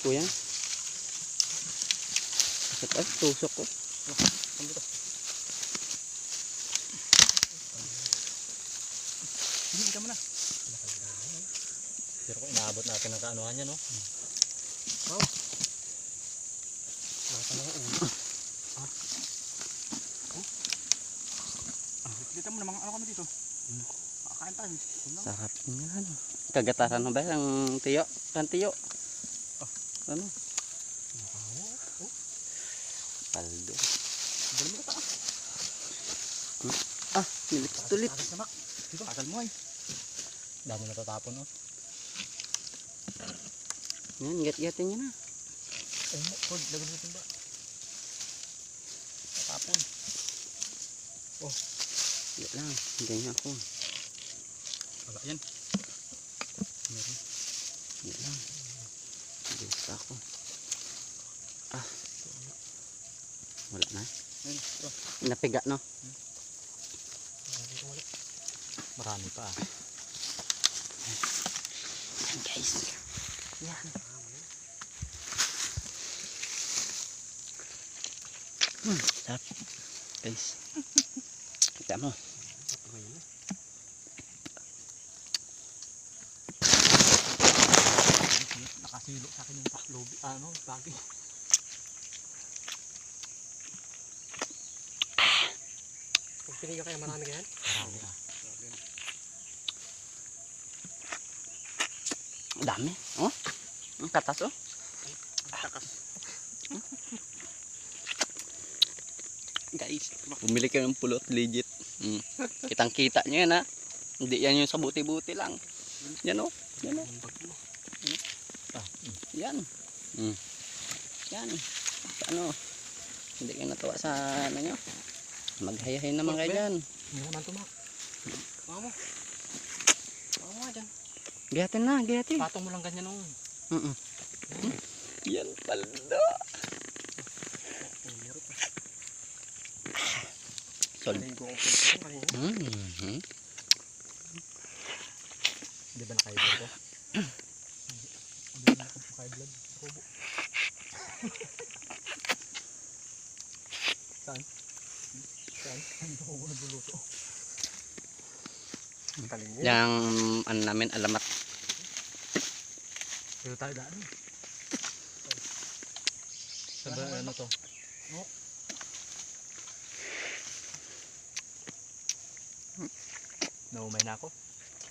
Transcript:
Kuya. At tusok ko. Hindi ka mo na. Pero kung inaabot natin ang kaanuhan niya, no? Wow. Dito mo namang ano kami dito. Kakain tayo. Sarap nga ano. Kagataran mo ba ang tiyo? Kan tiyo? Ano? Paldo. Ah, nilips tulit. Tagal mo ay. Dami natatapon, no? Yan, gat-gatin nyo na. Hold, lagan natin ba? Tatapon. Hindi lang, hindi niya ako. Wala yan. Meron. Hindi lang. Hindi pa ako. Ah. Wala na. Napiga, no? Marami pa. Guys. Yan. Sarap. Guys. Kita mo. Nakasilo sa akin yung lobi, bagay. Kung pinigyan kaya marami ganyan? Marami ah. Dami. Oh. Ang katas, oh. Takas. Guys, bumili kayo ng pulot, legit. Kitang kita nyo yan, ha. Hindi yan yung sa buti-buti lang. Yan, oh. Yan, oh. Yan. Yan. Ano? Hindi kayo natuwa sa ano nyo. Maghayahin naman kayo dyan. Hindi naman tumak. Mama mo. Mama mo nga dyan. Gayatin na, gayatin. Patong mo lang ganyan nung. Yan, paldo. Sol. Di ba naka-vlog ko? Hindi na ako naka-vlog. Kubo. Saan? Saan? Hindi ako nagluluto. Yang ano namin, alamat. Pero tayo daan. Sabi ano to? Naumay na ako.